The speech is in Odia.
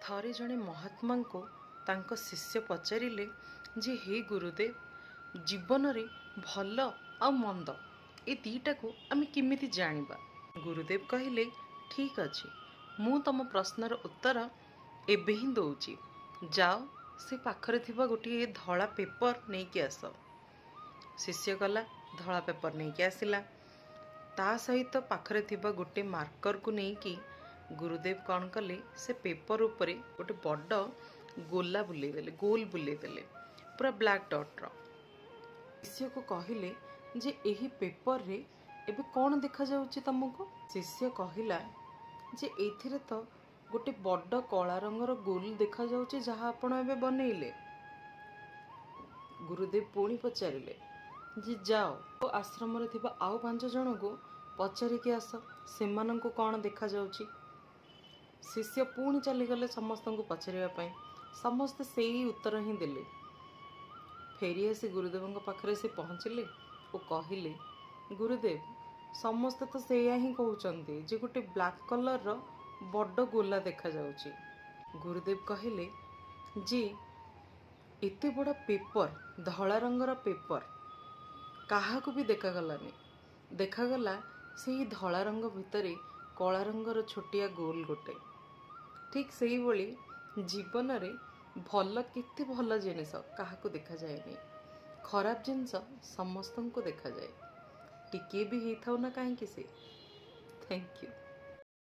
ଥରେ ଜଣେ ମହାତ୍ମାଙ୍କୁ ତାଙ୍କ ଶିଷ୍ୟ ପଚାରିଲେ ଯେ ହେ ଗୁରୁଦେବ, ଜୀବନରେ ଭଲ ଆଉ ମନ୍ଦ ଏ ଦୁଇଟାକୁ ଆମେ କେମିତି ଜାଣିବା? ଗୁରୁଦେବ କହିଲେ, ଠିକ୍ ଅଛି, ମୁଁ ତମ ପ୍ରଶ୍ନର ଉତ୍ତର ଏବେ ହିଁ ଦଉଛି। ଯାଅ, ସେ ପାଖରେ ଥିବା ଗୋଟିଏ ଧଳା ପେପର ନେଇକି ଆସ। ଶିଷ୍ୟ ଗଲା, ଧଳା ପେପର ନେଇକି ଆସିଲା। ତା ସହିତ ପାଖରେ ଥିବା ଗୋଟେ ମାର୍କରକୁ ନେଇକି ଗୁରୁଦେବ କ'ଣ କଲେ, ସେ ପେପର ଉପରେ ଗୋଟେ ବଡ଼ ଗୋଲ ବୁଲେଇ ଦେଲେ, ପୁରା ବ୍ଲାକ୍ ଡଟ୍ର। ଶିଷ୍ୟକୁ କହିଲେ ଯେ ଏହି ପେପରରେ ଏବେ କ'ଣ ଦେଖାଯାଉଛି ତମକୁ? ଶିଷ୍ୟ କହିଲା ଯେ ଏଇଥିରେ ତ ଗୋଟେ ବଡ଼ କଳା ରଙ୍ଗର ଗୋଲ ଦେଖାଯାଉଛି, ଯାହା ଆପଣ ଏବେ ବନେଇଲେ। ଗୁରୁଦେବ ପୁଣି ପଚାରିଲେ ଯେ ଯାଅ ଆଶ୍ରମରେ ଥିବା ଆଉ 5 ଜଣଙ୍କୁ ପଚାରିକି ଆସ, ସେମାନଙ୍କୁ କ'ଣ ଦେଖାଯାଉଛି। ଶିଷ୍ୟ ପୁଣି ଚାଲିଗଲେ ସମସ୍ତଙ୍କୁ ପଚାରିବା ପାଇଁ। ସମସ୍ତେ ସେଇ ଉତ୍ତର ହିଁ ଦେଲେ। ଫେରି ଆସି ଗୁରୁଦେବଙ୍କ ପାଖରେ ସେ ପହଞ୍ଚିଲେ ଓ କହିଲେ, ଗୁରୁଦେବ, ସମସ୍ତେ ତ ସେଇଆ ହିଁ କହୁଛନ୍ତି ଯେ ଗୋଟେ ବ୍ଲାକ୍ କଲର୍ର ବଡ଼ ଗୋଲା ଦେଖାଯାଉଛି। ଗୁରୁଦେବ କହିଲେ ଯେ ଏତେ ବଡ଼ ପେପର, ଧଳା ରଙ୍ଗର ପେପର କାହାକୁ ବି ଦେଖାଗଲାନି। ଦେଖାଗଲା ସେହି ଧଳା ରଙ୍ଗ ଭିତରେ କଳା ରଙ୍ଗର ଛୋଟିଆ ଗୋଲ ଗୋଟେ। ଠିକ୍ ସେଇଭଳି ଜୀବନରେ କେତେ ଭଲ ଜିନିଷ କାହାକୁ ଦେଖାଯାଏନି, ଖରାପ ଜିନିଷ ସମସ୍ତଙ୍କୁ ଦେଖାଯାଏ, ଟିକିଏ ବି ହେଇଥାଉ ନା କାହିଁକି ସେ। Thank you.